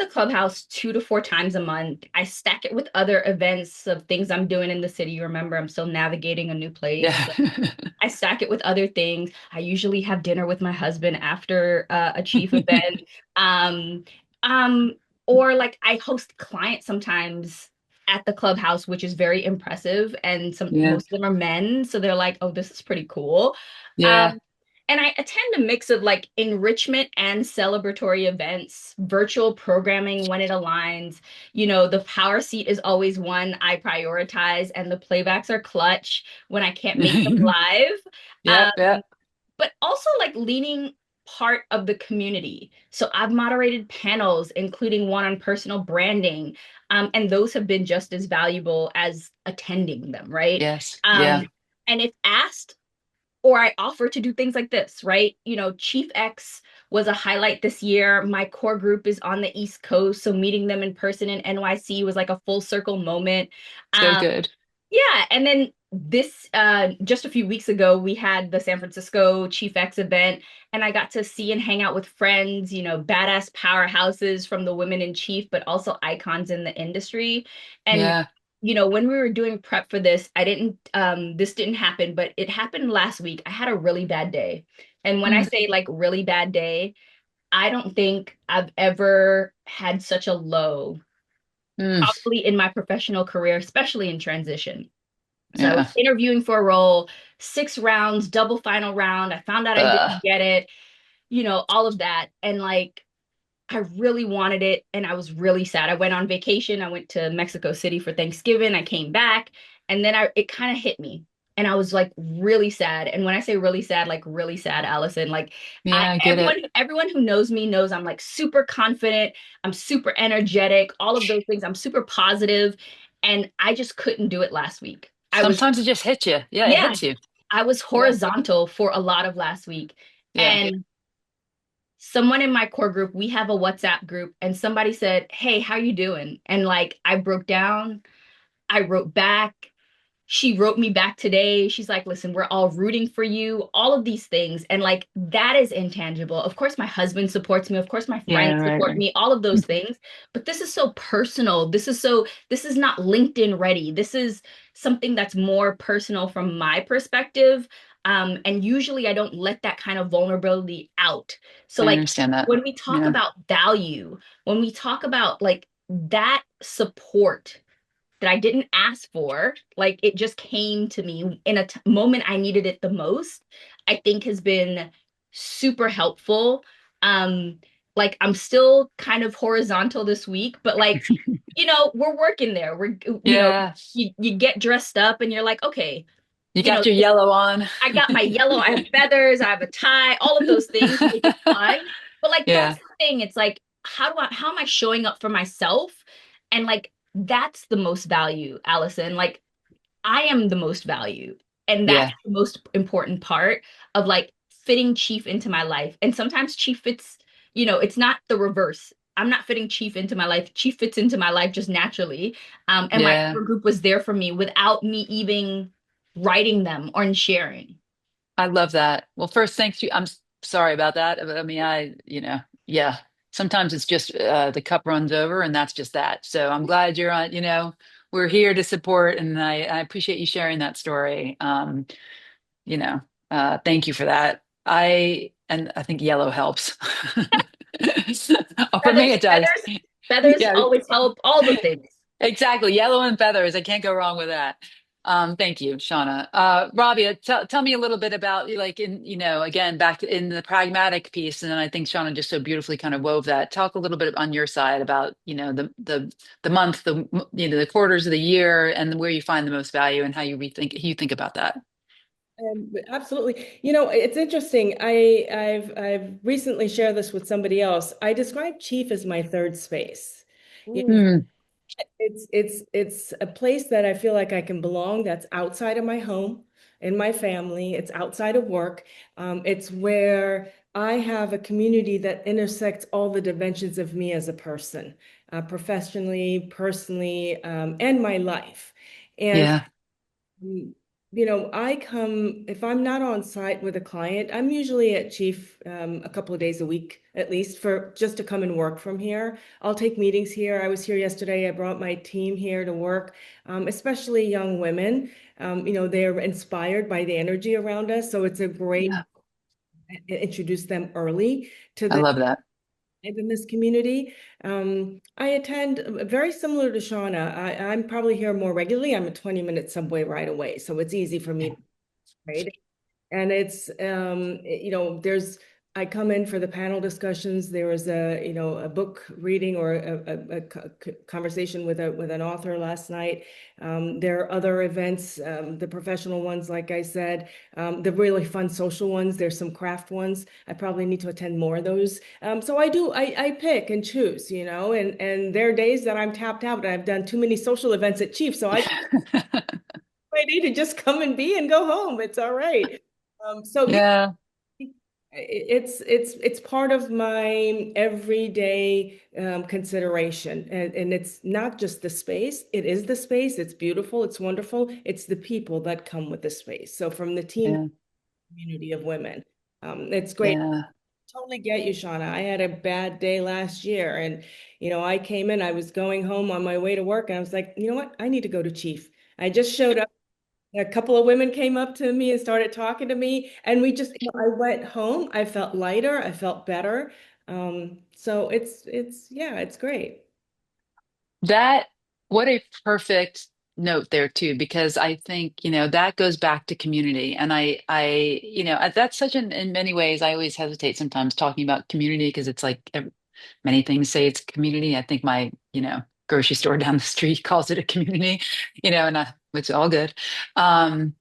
clubhouse 2 to 4 times a month. I stack it with other events of things I'm doing in the city. Remember, I'm still navigating a new place. Yeah. So I stack it with other things. I usually have dinner with my husband after a chief event. Um, um, or like I host clients sometimes at the clubhouse, which is very impressive. And Yeah. most of them are men, so they're like, "Oh, this is pretty cool." Yeah. Um, and I attend a mix of like enrichment and celebratory events, virtual programming when it aligns. The power seat is always one I prioritize, and the playbacks are clutch when I can't make them live. Yep. Um, Yep. but also like leaning part of the community. So I've moderated panels, including one on personal branding, and those have been just as valuable as attending them, right? Yes. Yeah. Um, and if asked, or I offer to do things like this, right? Chief X was a highlight this year. My core group is on the East Coast, so meeting them in person in NYC was like a full circle moment. So Um, good. yeah, and then this just a few weeks ago, we had the San Francisco Chief X event, and I got to see and hang out with friends, badass powerhouses from the women in chief, but also icons in the industry. And Yeah. when we were doing prep for this, I didn't this didn't happen, but it happened last week. I had a really bad day. And when I Mm. say like really bad day, I don't think I've ever had such a low, Mm. probably in my professional career, especially in transition. So I was Yeah. interviewing for a role, 6 rounds, double final round. I found out I didn't Ugh. get it, all of that. And like, I really wanted it. And I was really sad. I went on vacation. I went to Mexico City for Thanksgiving. I came back and then it kind of hit me. And I was like really sad. And when I say really sad, like really sad, Allison, like Yeah, I get it. everyone who knows me knows I'm like super confident. I'm super energetic, all of those things. I'm super positive, and I just couldn't do it last week. I was Sometimes it just hits you. Yeah, it yeah, hits you. I was Yeah. horizontal for a lot of last week. Yeah. And someone in my core group, we have a WhatsApp group, and somebody said, "Hey, how you doing?" And like I broke down, I wrote back. She wrote me back today. She's like, "Listen, we're all rooting for you." All of these things. And like that is intangible. Of course, my husband supports me. Of course, my Yeah, friends right, support right. me, all of those things. But this is so personal. This is not LinkedIn ready. This is something that's more personal from my perspective. And usually I don't let that kind of vulnerability out. So I like understand that. when we talk Yeah. about value, when we talk about like that support that I didn't ask for, like it just came to me in a moment I needed it the most, I think has been super helpful. Um, like I'm still kind of horizontal this week, but like, we're working there. Yeah. You get dressed up and you're like, okay, You got your yellow on. I got my yellow, I have feathers, I have a tie, all of those things, which is fun. But like that's Yeah. the thing. It's like, how am I showing up for myself? And like that's the most value, Allison. Like I am the most value. And that's Yeah. the most important part of like fitting Chief into my life. And sometimes Chief fits, it's not the reverse. I'm not fitting Chief into my life. Chief fits into my life just naturally. And my Yeah. core group was there for me without me even writing them or sharing. I love that. Well, first, thanks you. Sorry about that. I mean, yeah. Sometimes it's just the cup runs over, and that's just that. So I'm glad you're on. We're here to support, and I appreciate you sharing that story. You know, thank you for that. I think yellow helps. For me, Feathers, it does. feathers Yeah, always help, all the things. exactly. Yellow and feathers. I can't go wrong with that. Thank you, Shauna. Rabia, tell me a little bit about like again, back in the pragmatic piece, and then I think Shauna just so beautifully kind of wove that. Talk a little bit on your side about, the month, the quarters of the year and where you find the most value and you think about that. Absolutely. It's interesting. I've recently shared this with somebody else. I describe Chief as my third space. Hmm. It's a place that I feel like I can belong, that's outside of my home and my family. It's outside of work. It's where I have a community that intersects all the dimensions of me as a person, professionally, personally, and my life. And Yeah. I come, if I'm not on site with a client, I'm usually at Chief a couple of days a week at least for just to come and work from here. I'll take meetings here. I was here yesterday. I brought my team here to work, especially young women. They're inspired by the energy around us. So it's a great Yeah, introduce them early to I the love that. in this community. I attend very similar to Shauna. I'm probably here more regularly. I'm a 20-minute subway ride away, so it's easy for me to trade. And it's there's I come in for the panel discussions. There was a book reading or a conversation with an author last night. There are other events, the professional ones, like I said, the really fun social ones. There's some craft ones. I probably need to attend more of those. So I pick and choose, and there are days that I'm tapped out. I've done too many social events at Chief, so I need to just come and be and go home. It's all right. So yeah, Yeah, it's part of my everyday consideration, and it's not just the space. It is the space. It's beautiful. It's wonderful. It's the people that come with the space. So from the team yeah, community of women, it's great. yeah. Totally get you, Shauna. I had a bad day last year, and I came in. I was going home on my way to work, and I was like, you know what? I need to go to Chief. I just showed up. A couple of women came up to me and started talking to me, and we just, I went home. I felt lighter. I felt better. So yeah, it's great. That, what a perfect note there too, because I think, that goes back to community. And that's such an, in many ways, I always hesitate sometimes talking about community because it's like many things say it's community. I think my, grocery store down the street calls it a community, and it's all good. Um,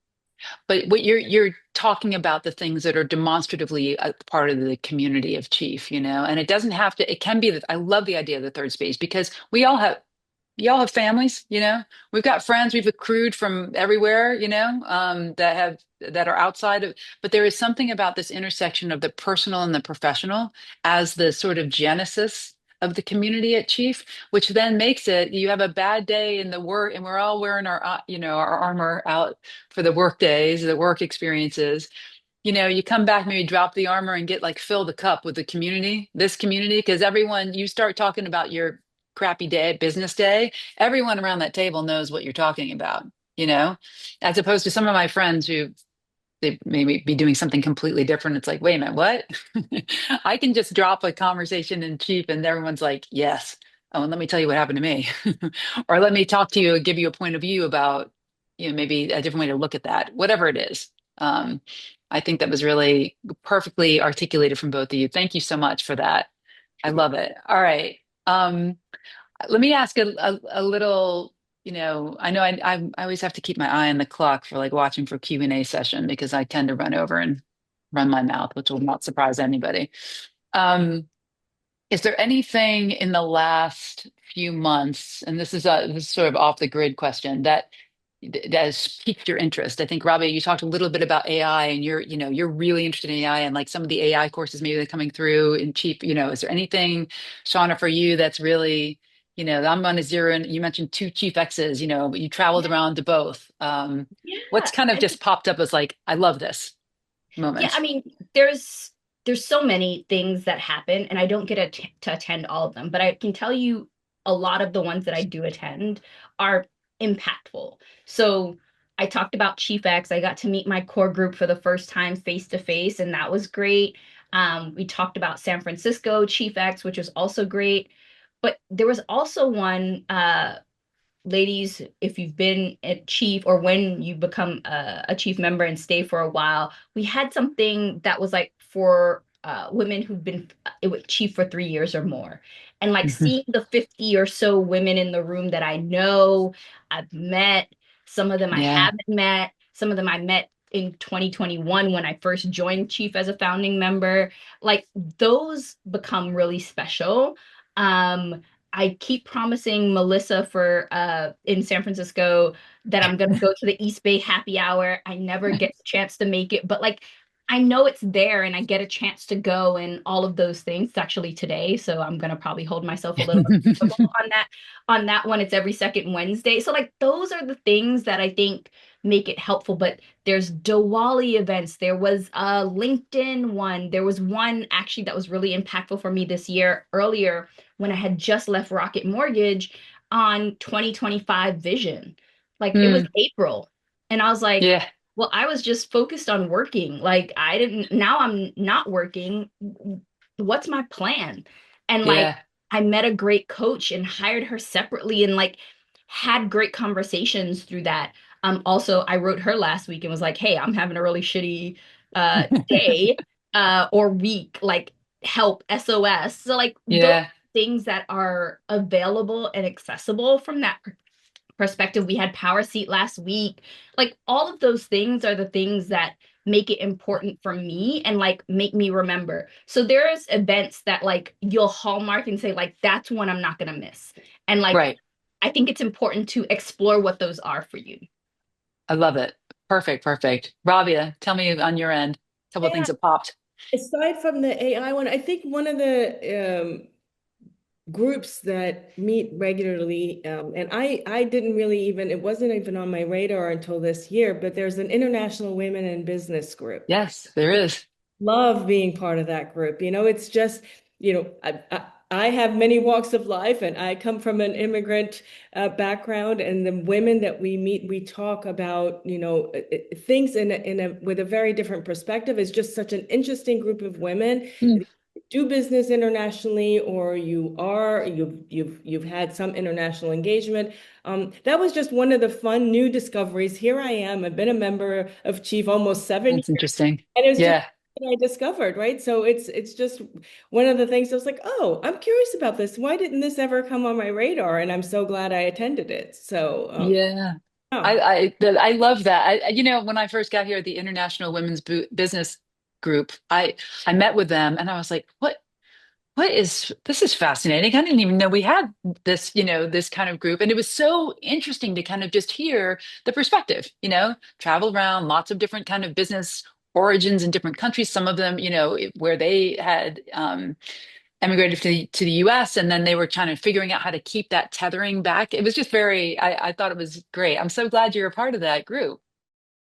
but what you're talking about the things that are demonstratively a part of the community of Chief, and it doesn't have to, it can be that I love the idea of the third space because y'all have families, we've got friends, we've accrued from everywhere, that are outside of, but there is something about this intersection of the personal and the professional as the sort of genesis of the community at Chief, which then makes it, you have a bad day in the work and we're all wearing our, our armor out for the work days, the work experiences. You come back, maybe drop the armor and get like fill the cup with the community, this community, because everyone, you start talking about your crappy day, business day, everyone around that table knows what you're talking about, you know, as opposed to some of my friends who they maybe be doing something completely different. It's like, wait a minute, what? I can just drop a conversation in cheap and everyone's like, yes. Oh, and let me tell you what happened to me. Or let me talk to you, give you a point of view about, maybe a different way to look at that, whatever it is. I think that was really perfectly articulated from both of you. Thank you so much for that. I love it. All right. Um, Let me ask a little, I know I always have to keep my eye on the clock for like watching for Q&A session because I tend to run over and run my mouth, which will not surprise anybody. Um, is there anything in the last few months, and this is sort of off the grid question that has piqued your interest? I think Rabia, you talked a little bit about AI, and you're really interested in AI, and like some of the AI courses maybe they're coming through in cheap. Is there anything, Shauna, for you that's really, I'm on a zero, and you mentioned two chief X's, but you traveled Yeah, around to both. What's yeah. kind of just popped up as like, I love this Yeah, I moments. mean, there's so many things that happen, and I don't get to attend all of them, but I can tell you a lot of the ones that I do attend are impactful. So I talked about Chief X. I got to meet my core group for the first time face to face, and that was great. We talked about San Francisco Chief X, which was also great. But there was also one ladies, if you've been a chief or when you become a chief member and stay for a while, we had something that was like for women who've been with chief for 3 years or more. And like Mhm. seeing the 50 or so women in the room that I know, I've met, some of them I Yeah. haven't met, some of them I met in 2021 when I first joined Chief as a founding member. Like those become really special. I keep promising Melissa for in San Francisco that I'm gonna go to the East Bay happy hour. I never get the chance to make it, but like I know it's there and I get a chance to go and all of those things. It's actually today, so I'm gonna probably hold myself a little accountable on that one. It's every second Wednesday. So like those are the things that I think make it helpful. But there's Diwali events. There was a LinkedIn one. There was one actually that was really impactful for me this year earlier when I had just left Rocket Mortgage on 2025 vision. Like it was Mm, April. And I was like, yeah. well, I was just focused on working. Like I didn't, now I'm not working. What's my plan? And like Yeah. I met a great coach and hired her separately and like had great conversations through that. Also, I wrote her last week and was like, hey, I'm having a really shitty day or week, like help, SOS. So like those Yeah. things that are available and accessible from that perspective. We had Power Seat last week. Like all of those things are the things that make it important for me and like make me remember. So there's events that like you'll hallmark and say like that's one I'm not gonna miss. And like Right. I think it's important to explore what those are for you. I love it. Perfect. Perfect. Rabia, tell me on your end, a couple of Yeah. things that popped. Aside from the AI one, I think one of the groups that meet regularly, and I didn't really even, it wasn't even on my radar until this year, but there's an International Women in Business group. Yes, there is. Love being part of that group. It's just, I have many walks of life and I come from an immigrant background, and the women that we meet, we talk about, things with a very different perspective. It's just such an interesting group of women. Mm, Do business internationally, or you've had some international engagement. That was just one of the fun new discoveries. Here I am. I've been a member of Chief almost 7 years, that's interesting. and it was just Yeah. I discovered, right? So it's just one of the things I was like, oh, I'm curious about this. Why didn't this ever come on my radar? And I'm so glad I attended it. So, Yeah. yeah. I love that. When I first got here at the International Women's Business Group, I met with them and I was like, what is this is fascinating. I didn't even know we had this, this kind of group. And it was so interesting to kind of just hear the perspective, travel around lots of different kind of business origins in different countries, some of them, where they had emigrated to the US and then they were kind of figuring out how to keep that tethering back. It was just I thought it was great. I'm so glad you're a part of that group.